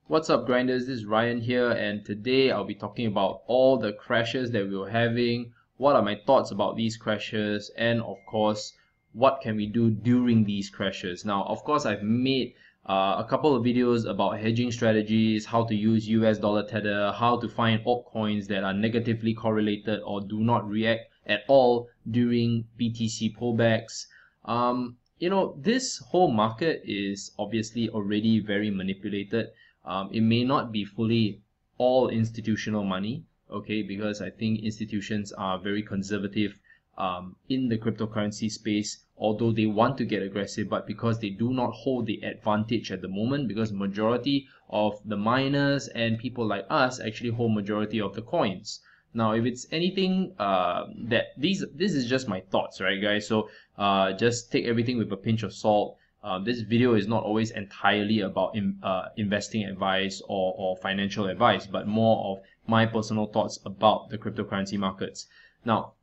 What's up, grinders? This is Ryan here, and today I'll be talking about all the crashes that we were having, what are my thoughts about these crashes, and of course, what can we do during these crashes. Now, of course, I've made a couple of videos about hedging strategies, how to use US dollar tether, how to find altcoins that are negatively correlated or do not react at all during BTC pullbacks. This whole market is obviously already very manipulated. It may not be fully all institutional money, okay, because I think institutions are very conservative in the cryptocurrency space, although they want to get aggressive, but because they do not hold the advantage at the moment, because majority of the miners and people like us actually hold majority of the coins. Now, if it's anything this is just my thoughts, right, guys? So just take everything with a pinch of salt. This video is not always entirely about investing advice or financial advice, but more of my personal thoughts about the cryptocurrency markets. Now,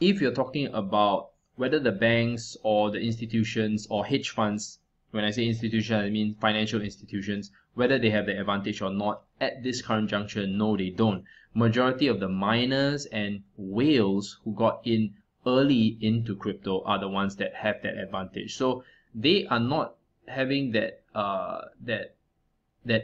if you're talking about whether the banks or the institutions or hedge funds, when I say institution, I mean financial institutions, whether they have the advantage or not, at this current juncture, no, they don't. Majority of the miners and whales who got in early into crypto are the ones that have that advantage. So they are not having that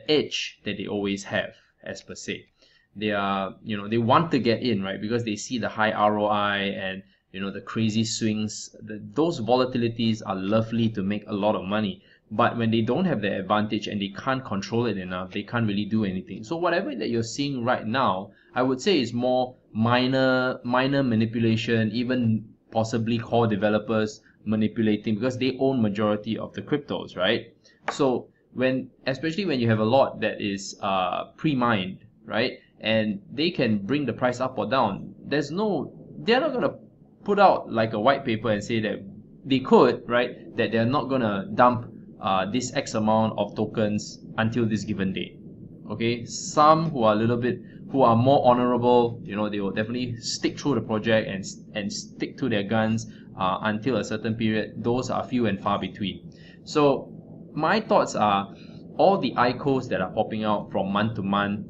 edge that they always have, as per se. They are, they want to get in, right? Because they see the high ROI and the crazy swings. Those volatilities are lovely to make a lot of money. But when they don't have the advantage and they can't control it enough, they can't really do anything. So whatever that you're seeing right now, I would say is more minor manipulation, even possibly core developers manipulating, because they own majority of the cryptos, right? So especially when you have a lot that is pre-mined, right, and they can bring the price up or down, they're not gonna put out like a white paper and say that they could, right, that they're not gonna dump this X amount of tokens until this given date. Okay, some who are more honorable, they will definitely stick through the project and stick to their guns until a certain period. Those are few and far between. So my thoughts are, all the ICOs that are popping out from month to month,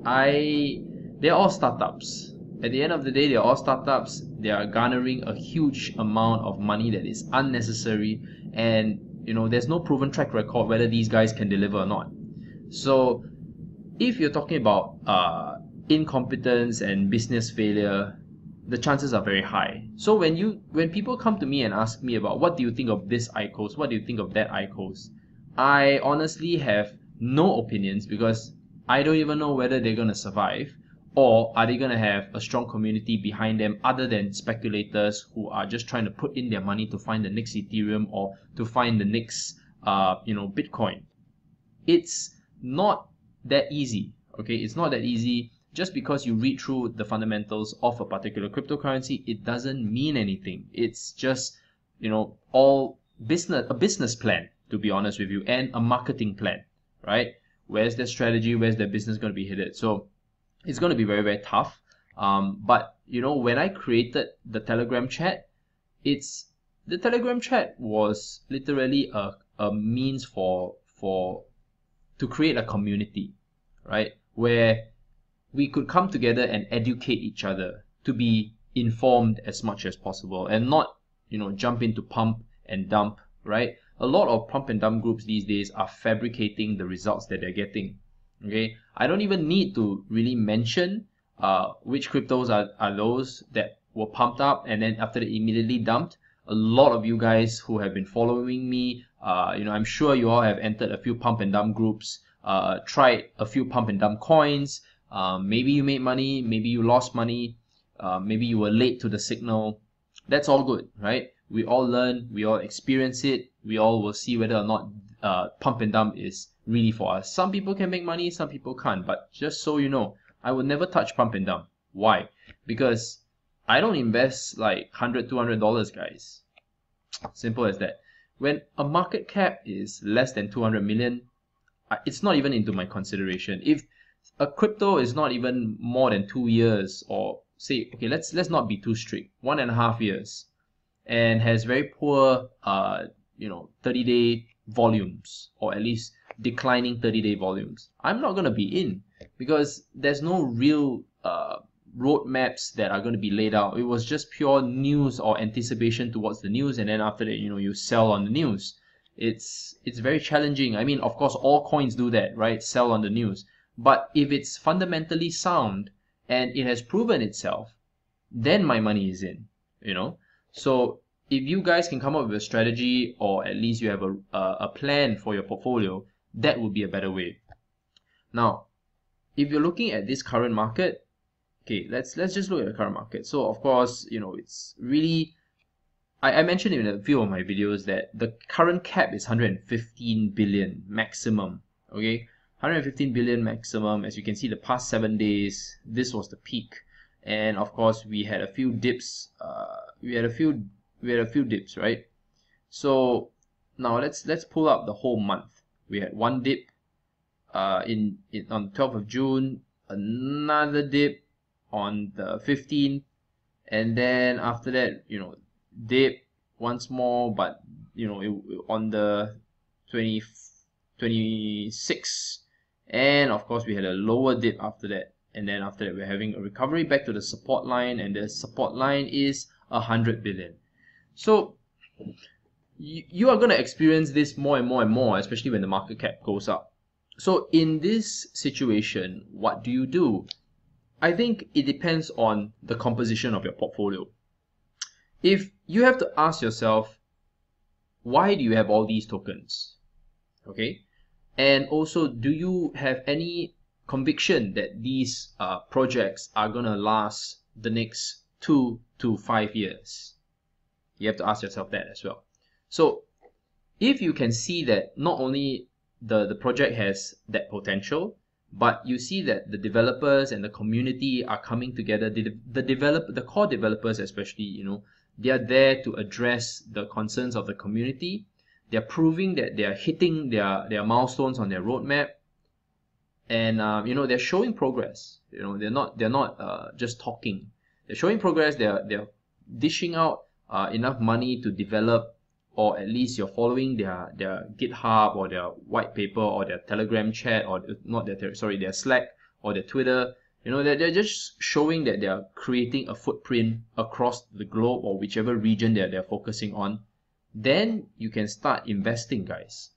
they're all startups. At the end of the day, they're all startups. They are garnering a huge amount of money that is unnecessary, and there's no proven track record whether these guys can deliver or not. So if you're talking about incompetence and business failure, the chances are very high. So when people come to me and ask me about what do you think of this ICOs, what do you think of that ICOs, I honestly have no opinions, because I don't even know whether they're going to survive, or are they going to have a strong community behind them other than speculators who are just trying to put in their money to find the next Ethereum or to find the next Bitcoin. It's not that easy, okay? It's not that easy. Just because you read through the fundamentals of a particular cryptocurrency, it doesn't mean anything. It's just, all a business plan, to be honest with you, and a marketing plan, right? Where's their strategy? Where's their business going to be headed? So it's going to be very, very tough. But when I created the Telegram chat, the Telegram chat was literally a means to create a community, right? Where we could come together and educate each other, to be informed as much as possible, and not, jump into pump and dump, right? A lot of pump and dump groups these days are fabricating the results that they're getting. Okay, I don't even need to really mention which cryptos are those that were pumped up and then after they immediately dumped. A lot of you guys who have been following me, I'm sure you all have entered a few pump and dump groups, tried a few pump and dump coins. Maybe you made money, maybe you lost money, maybe you were late to the signal. That's all good, right? We all learn, we all experience it, we all will see whether or not pump and dump is really for us. Some people can make money, some people can't, but just so you know, I would never touch pump and dump. Why? Because I don't invest like $100, $200, guys. Simple as that. When a market cap is less than 200 million, it's not even into my consideration. If a crypto is not even more than 2 years, or say, okay, let's not be too strict, 1.5 years, and has very poor 30-day volumes, or at least declining 30-day volumes, I'm not going to be in, because there's no real roadmaps that are going to be laid out. It was just pure news or anticipation towards the news, and then after that, you sell on the news. It's very challenging. I mean, of course, all coins do that, right? Sell on the news. But if it's fundamentally sound and it has proven itself, then my money is in, So if you guys can come up with a strategy, or at least you have a plan for your portfolio, that would be a better way. Now, if you're looking at this current market, okay, let's just look at the current market. So of course, it's really, I mentioned in a few of my videos that the current cap is 115 billion maximum. Okay, 115 billion maximum. As you can see, the past 7 days, this was the peak, and of course we had a few dips. We had a few dips, right? So now let's pull up the whole month. We had one dip on 12th of June, another dip on the 15th, and then after that, dip once more, but on the 26th, and of course we had a lower dip after that, and then after that we're having a recovery back to the support line, and the support line is 100 billion. So you are going to experience this more and more and more, especially when the market cap goes up. So in this situation, what do? I think it depends on the composition of your portfolio. If you have to ask yourself, why do you have all these tokens? Okay, and also, do you have any conviction that these projects are gonna last the next 2 to 5 years? You have to ask yourself that as well. So if you can see that not only the project has that potential, but you see that the developers and the community are coming together, the core developers especially, they are there to address the concerns of the community. They are proving that they are hitting their milestones on their roadmap, and they're showing progress. They're not just talking. They're showing progress. They're dishing out enough money to develop, or at least you're following their GitHub or their white paper or their Telegram chat, or their Slack or their Twitter. They're just showing that they are creating a footprint across the globe or whichever region they're focusing on. Then you can start investing, guys.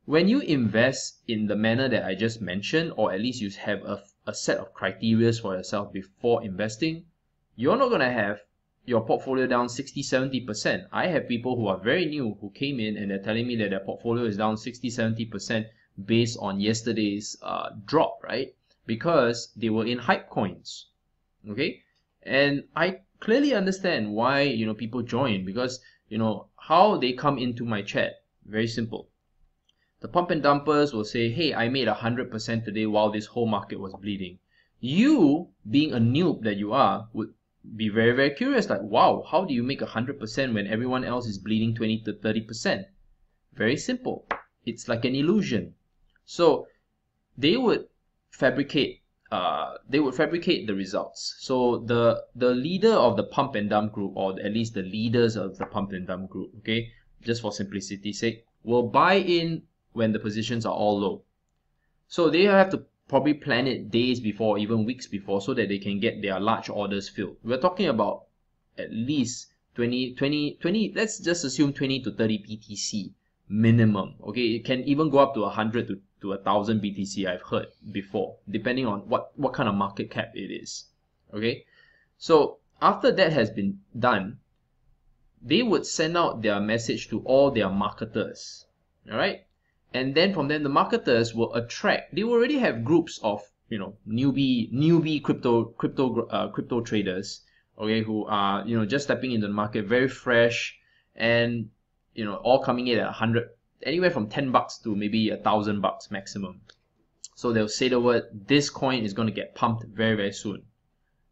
When you invest in the manner that I just mentioned, or at least you have a set of criteria for yourself before investing, you're not going to have your portfolio down 60-70%. I have people who are very new who came in and they're telling me that their portfolio is down 60-70% based on yesterday's drop, right? Because they were in hype coins. Okay, and I clearly understand why people join, because how they come into my chat. Very simple. The pump and dumpers will say, hey, I made 100% today while this whole market was bleeding. You, being a noob that you are, would be very, very curious, like, wow, how do you make 100% when everyone else is bleeding 20 to 30%? Very simple. It's like an illusion. So they would fabricate the results. So the leader of the pump and dump group, or at least the leaders of the pump and dump group, okay, just for simplicity's sake, will buy in when the positions are all low. So they have to probably plan it days before, even weeks before, so that they can get their large orders filled. We're talking about at least 20, let's just assume 20 to 30 BTC minimum. Okay, it can even go up to 100 to 1,000 BTC, I've heard before, depending on what kind of market cap it is. Okay, so after that has been done, they would send out their message to all their marketers. All right, and then from them, the marketers will attract. They already have groups of newbie crypto traders, okay, who are just stepping into the market, very fresh, and all coming in at 100, anywhere from $10 to maybe $1,000 maximum. So they'll say the word, this coin is going to get pumped very, very soon.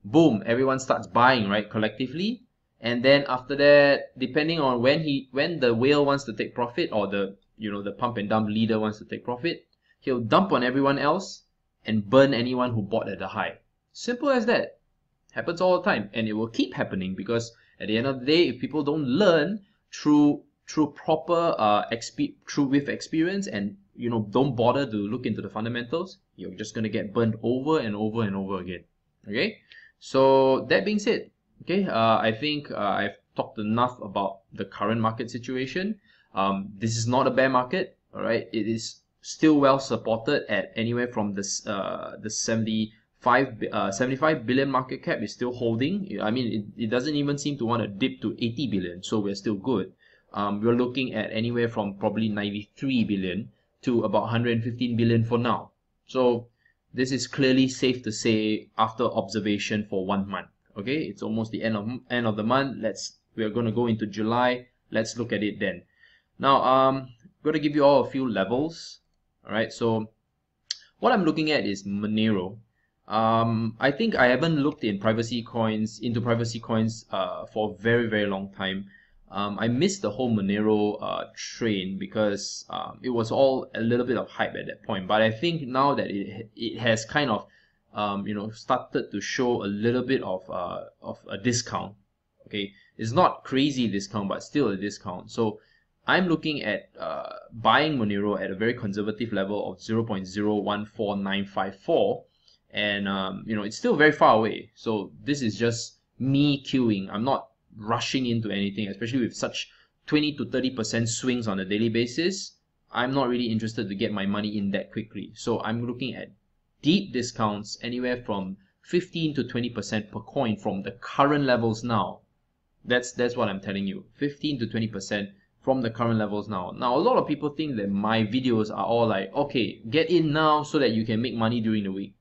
Boom, everyone starts buying, right, collectively. And then after that, depending on when the whale wants to take profit, or the pump and dump leader wants to take profit, he'll dump on everyone else and burn anyone who bought at the high. Simple as that. Happens all the time, and it will keep happening, because at the end of the day, if people don't learn through through proper with experience, and don't bother to look into the fundamentals, you're just going to get burned over and over and over again. Okay, so that being said, okay, I think I've talked enough about the current market situation. This is not a bear market, all right. It is still well supported at anywhere from the 75 billion market cap is still holding. I mean, it doesn't even seem to want to dip to 80 billion, so we're still good. We're looking at anywhere from probably 93 billion to about 115 billion for now. So this is clearly safe to say after observation for 1 month. Okay, it's almost the end of the month. We're going to go into July. Let's look at it then. Now, I'm going to give you all a few levels. All right, so what I'm looking at is Monero. I think I haven't looked into privacy coins for a very, very long time. I missed the whole Monero train because it was all a little bit of hype at that point. But I think now that it has kind of started to show a little bit of a discount. Okay, it's not crazy discount, but still a discount. So I'm looking at buying Monero at a very conservative level of 0.014954, and it's still very far away. So this is just me queuing. I'm not rushing into anything, especially with such 20 to 30% swings on a daily basis. I'm not really interested to get my money in that quickly. So I'm looking at deep discounts anywhere from 15 to 20% per coin from the current levels now. That's what I'm telling you. 15 to 20% from the current levels now. Now, a lot of people think that my videos are all like, okay, get in now so that you can make money during the week.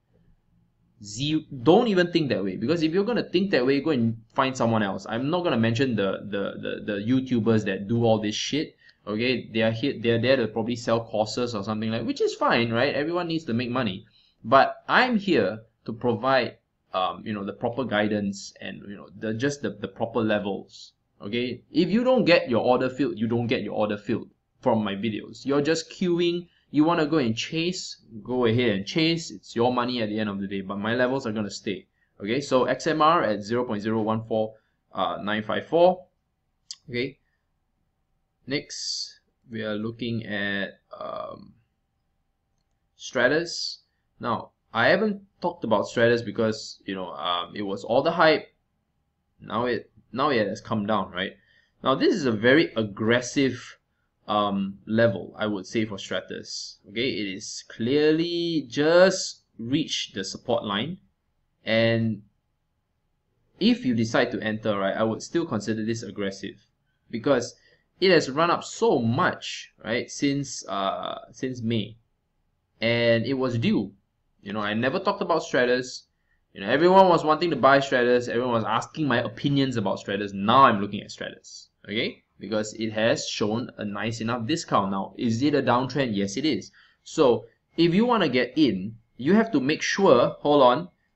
Don't even think that way, because if you're going to think that way, go and find someone else. I'm not going to mention the YouTubers that do all this shit. Okay, they're there to probably sell courses or something like, which is fine, right? Everyone needs to make money, but I'm here to provide the proper guidance and the proper levels. Okay, if you don't get your order filled, you don't get your order filled from my videos. You're just queuing. You want to go and chase, go ahead and chase. It's your money at the end of the day, but my levels are going to stay. Okay, so XMR at 0.014954. Okay, next we are looking at Stratus. Now, I haven't talked about Stratus because it was all the hype. Now it has come down, right? Now this is a very aggressive level, I would say, for Stratus. Okay, it is clearly just reached the support line, and if you decide to enter, right, I would still consider this aggressive because it has run up so much, right, since May, and it was due. I never talked about Stratus. Everyone was wanting to buy Stratus. Everyone was asking my opinions about Stratus. Now I'm looking at Stratus, okay? Because it has shown a nice enough discount now. Is it a downtrend? Yes, it is. So if you want to get in, you have to make sure,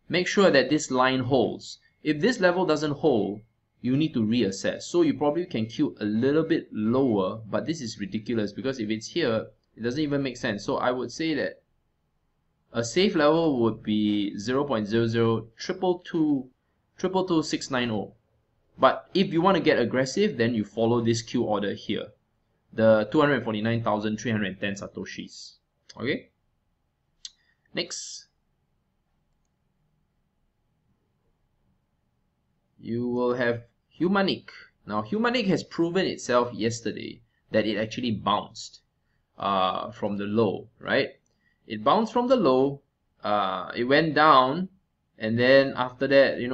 make sure that this line holds. If this level doesn't hold, you need to reassess. So you probably can queue a little bit lower, but this is ridiculous because if it's here, it doesn't even make sense. So I would say that a safe level would be 0.002222690. But if you want to get aggressive, then you follow this queue order here, the 249,310 satoshis. Okay. Next, you will have Humanic. Now, Humanic has proven itself yesterday that it actually bounced from the low, right? It bounced from the low, it went down, and then after that, it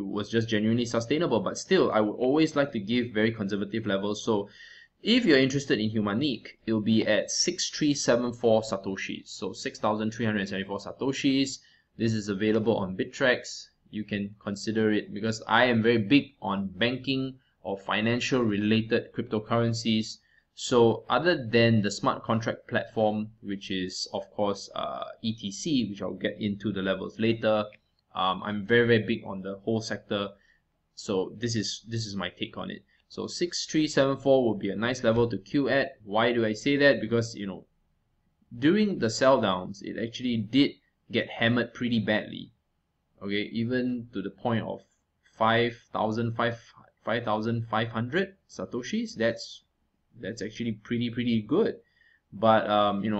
was just genuinely sustainable. But still, I would always like to give very conservative levels. So if you're interested in Humanic, it'll be at 6374 satoshis. So 6,374 satoshis. This is available on Bittrex. You can consider it because I am very big on banking or financial related cryptocurrencies. So other than the smart contract platform, which is of course ETC, which I'll get into the levels later, I'm very, very big on the whole sector. So this is my take on it. So 6374 would be a nice level to queue at. Why do I say that? Because during the sell downs, it actually did get hammered pretty badly. Okay, even to the point of 5,500 satoshis. That's actually pretty good. But I'm in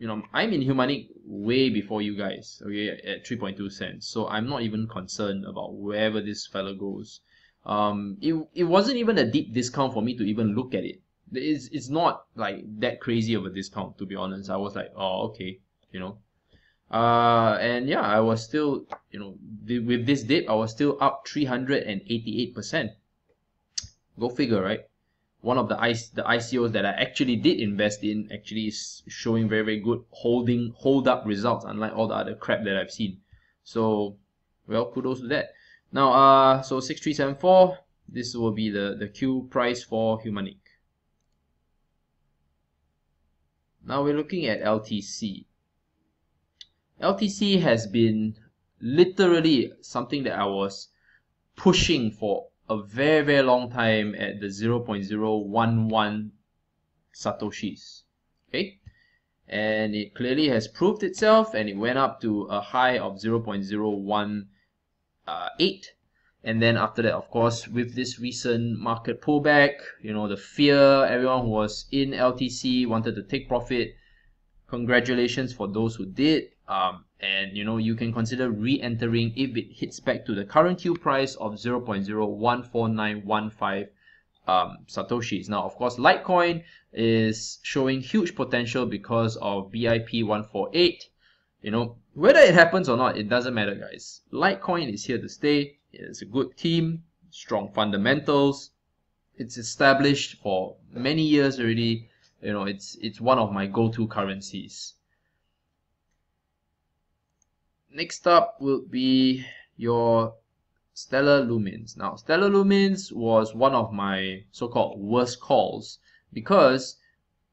Humanic way before you guys, okay, at 3.2 cents. So I'm not even concerned about wherever this fella goes. It wasn't even a deep discount for me to even look at it. It's not like that crazy of a discount, to be honest. I was like, oh, okay, you know. And yeah, I was still, with this dip, I was still up 388%. Go figure, right? One of the ICOs that I actually did invest in actually is showing very good hold up results, unlike all the other crap that I've seen. So, well, kudos to that. Now, so 6374, this will be the Q price for Humanic. Now we're looking at LTC. LTC has been literally something that I was pushing for a very long time at the 0.011 satoshis. Okay, and it clearly has proved itself, and it went up to a high of 0.018. And then after that, of course, with this recent market pullback, the fear, everyone who was in LTC wanted to take profit. Congratulations for those who did. And you can consider re-entering if it hits back to the current Q price of 0.014915 satoshis. Now, of course, Litecoin is showing huge potential because of BIP 148. Whether it happens or not, it doesn't matter, guys. Litecoin is here to stay. It's a good team, strong fundamentals. It's established for many years already. It's one of my go-to currencies. Next up will be your Stellar Lumens. Now, Stellar Lumens was one of my so-called worst calls because,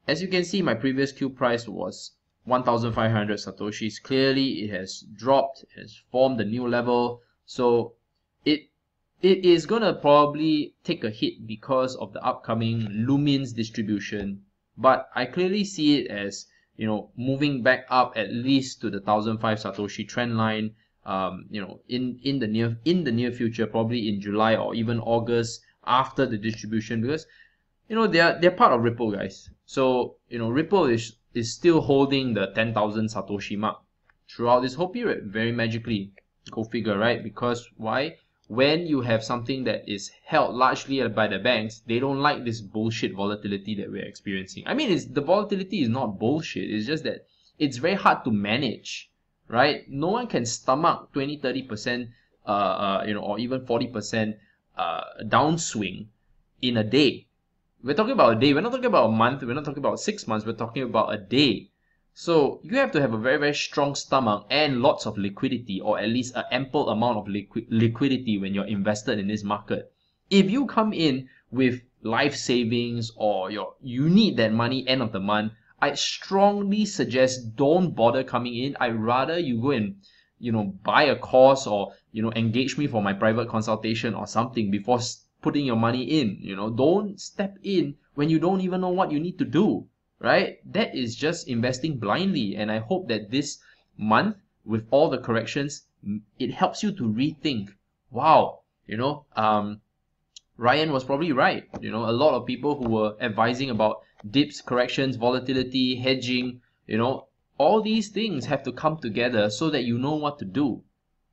as you can see, my previous Q price was 1,500 satoshis. Clearly, it has dropped, it has formed a new level. So it is gonna probably take a hit because of the upcoming Lumens distribution. But I clearly see it as moving back up at least to the 1,005 satoshi trend line. In the near future, probably in July or even August after the distribution, because they're part of Ripple, guys. So Ripple is still holding the 10,000 satoshi mark throughout this whole period, very magically. Go figure, right? Because why? When you have something that is held largely by the banks, they don't like this bullshit volatility that we're experiencing. I mean, the volatility is not bullshit. It's just that it's very hard to manage, right? No one can stomach 20-30%, or even 40% downswing in a day. We're talking about a day. We're not talking about a month. We're not talking about 6 months. We're talking about a day. So you have to have a very strong stomach and lots of liquidity, or at least an ample amount of liquidity when you're invested in this market. If you come in with life savings or you need that money end of the month, I strongly suggest don't bother coming in. I'd rather you go and buy a course or engage me for my private consultation or something before putting your money in. Don't step in when you don't even know what you need to do. Right? That is just investing blindly. And I hope that this month, with all the corrections, it helps you to rethink. Wow, Ryan was probably right. A lot of people who were advising about dips, corrections, volatility, hedging, all these things have to come together so that you know what to do.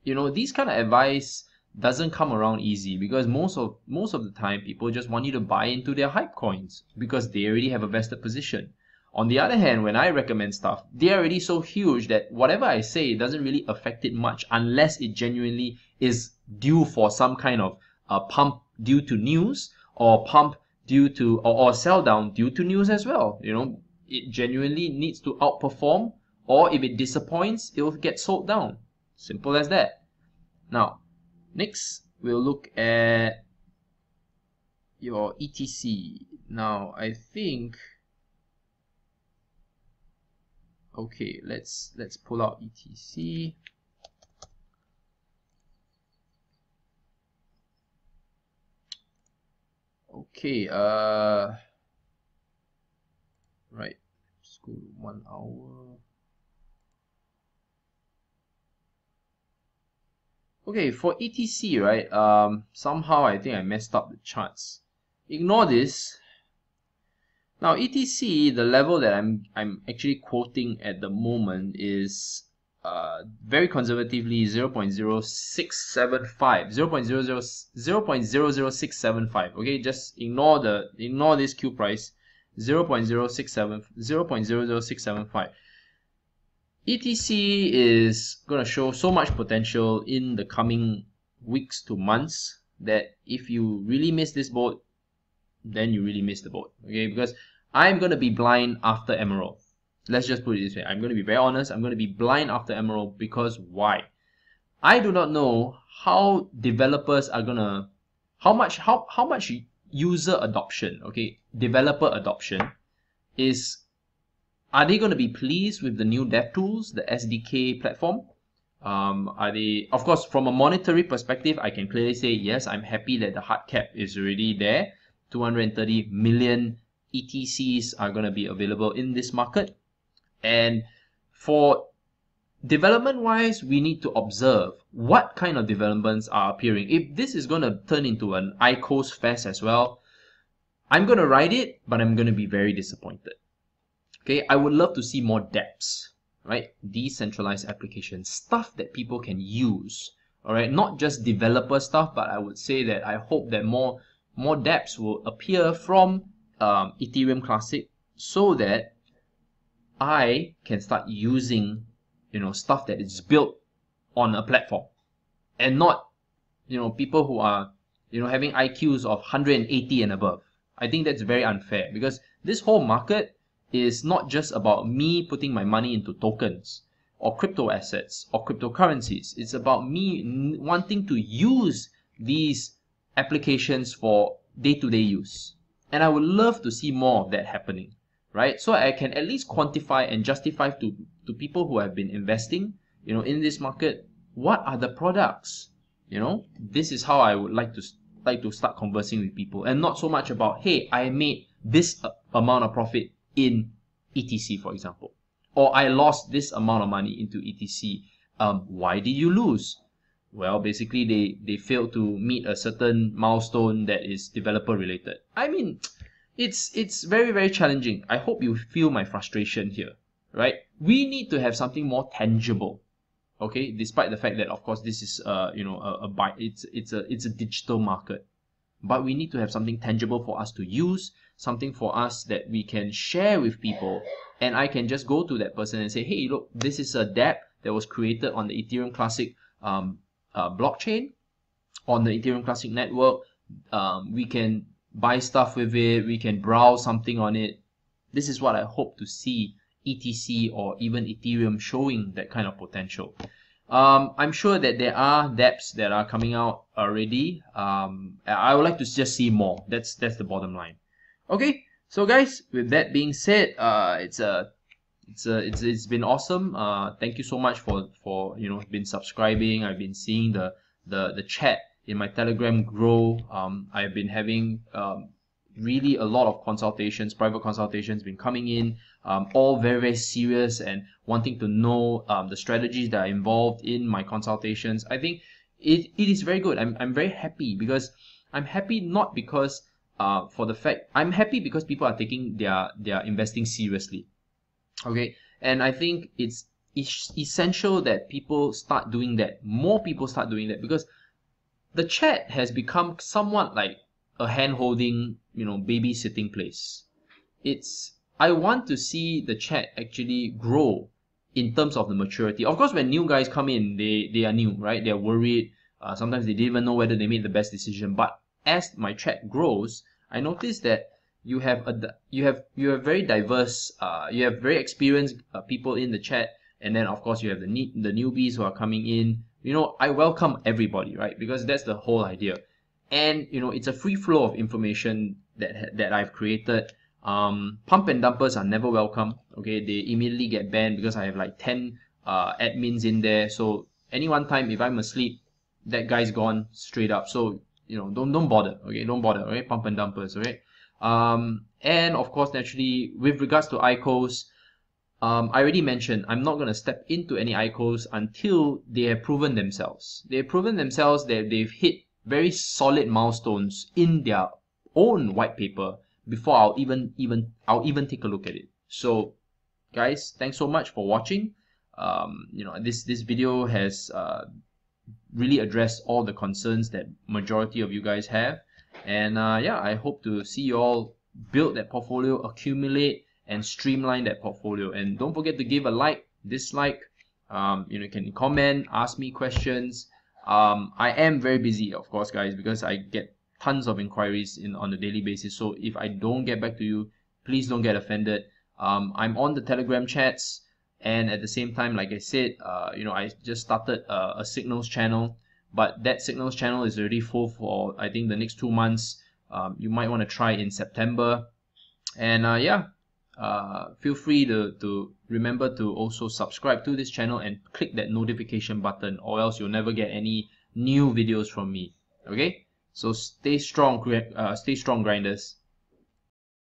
These kind of advice doesn't come around easy, because most of the time people just want you to buy into their hype coins because they already have a vested position. On the other hand, when I recommend stuff, they're already so huge that whatever I say doesn't really affect it much unless it genuinely is due for some kind of pump due to news, or pump due to or sell down due to news as well. It genuinely needs to outperform, or if it disappoints, it will get sold down. Simple as that. Now, next, we'll look at your ETC. Now, I think, okay, let's pull out ETC. Okay, right, let's go to 1 hour. Okay, for ETC, right? Somehow I think I messed up the charts. Ignore this. Now ETC, the level that I'm actually quoting at the moment is very conservatively 0.0675, 0.00675. Okay, just ignore this Q price, 0.00675. ETC is gonna show so much potential in the coming weeks to months that if you really miss this boat, then you really miss the boat. Okay, because I'm gonna be blind after Emerald. Let's just put it this way. I'm gonna be very honest. I'm gonna be blind after Emerald because why? I do not know how developers are gonna how much user adoption, okay, developer adoption is. Are they going to be pleased with the new dev tools, the SDK platform? Are they, of course, from a monetary perspective, I can clearly say, yes, I'm happy that the hard cap is already there. 230 million ETCs are going to be available in this market. And for development-wise, we need to observe what kind of developments are appearing. If this is going to turn into an ICOs fest as well, I'm going to ride it, but I'm going to be very disappointed. Okay, I would love to see more dApps, right? Decentralized applications, stuff that people can use, all right? Not just developer stuff, but I would say that I hope that more dApps will appear from Ethereum Classic so that I can start using, stuff that is built on a platform and not, people who are, having IQs of 180 and above. I think that's very unfair because this whole market is not just about me putting my money into tokens or crypto assets or cryptocurrencies. It's about me wanting to use these applications for day-to-day use. And I would love to see more of that happening, right? So I can at least quantify and justify to people who have been investing, in this market, what are the products? This is how I would like to start conversing with people, and not so much about, hey, I made this amount of profit in ETC, for example, or I lost this amount of money into ETC. Why did you lose? Well, basically they failed to meet a certain milestone that is developer related. I mean, it's very, very challenging. I hope you feel my frustration here, right? We need to have something more tangible. Okay, despite the fact that of course this is it's a digital market, but we need to have something tangible for us to use, something for us that we can share with people, and I can just go to that person and say, hey, look, this is a dApp that was created on the Ethereum Classic blockchain, on the Ethereum Classic network. We can buy stuff with it, we can browse something on it. This is what I hope to see ETC or even Ethereum showing that kind of potential. I'm sure that there are dApps that are coming out already. I would like to just see more. That's the bottom line. Okay, so guys, with that being said, it's been awesome. Thank you so much for been subscribing. I've been seeing the chat in my Telegram grow. I've been having really a lot of consultations, private consultations been coming in, all very, very serious and wanting to know the strategies that are involved in my consultations. I think it is very good. I'm very happy because I'm happy not because I'm happy because people are taking their investing seriously. Okay, and I think it's essential that people start doing that. More people start doing that because the chat has become somewhat like a hand-holding, babysitting place. I want to see the chat actually grow in terms of the maturity. Of course, when new guys come in, they are new, right? They're worried. Sometimes they didn't even know whether they made the best decision. But as my chat grows, I notice that you have very diverse, you have very experienced people in the chat, and then of course you have the newbies who are coming in. I welcome everybody, right? Because that's the whole idea. And it's a free flow of information that I've created. Pump and dumpers are never welcome. Okay, they immediately get banned because I have like 10 admins in there. So any one time if I'm asleep, that guy's gone straight up. So don't bother. Okay, don't bother. Okay, pump and dumpers. Okay, and of course naturally with regards to ICOs, I already mentioned I'm not going to step into any ICOs until they have proven themselves. They've proven themselves that they've hit very solid milestones in their own white paper before I'll even take a look at it. So guys, thanks so much for watching. This video has really addressed all the concerns that majority of you guys have, and yeah, I hope to see you all build that portfolio, accumulate and streamline that portfolio. And don't forget to give a like, dislike, you can comment, ask me questions. I am very busy, of course, guys, because I get tons of inquiries on a daily basis. So if I don't get back to you, please don't get offended. I'm on the Telegram chats, and at the same time, like I said, I just started a Signals channel, but that Signals channel is already full for I think the next 2 months. You might want to try in September. And yeah, feel free to remember to also subscribe to this channel and click that notification button, or else you'll never get any new videos from me. Okay, so stay strong grinders.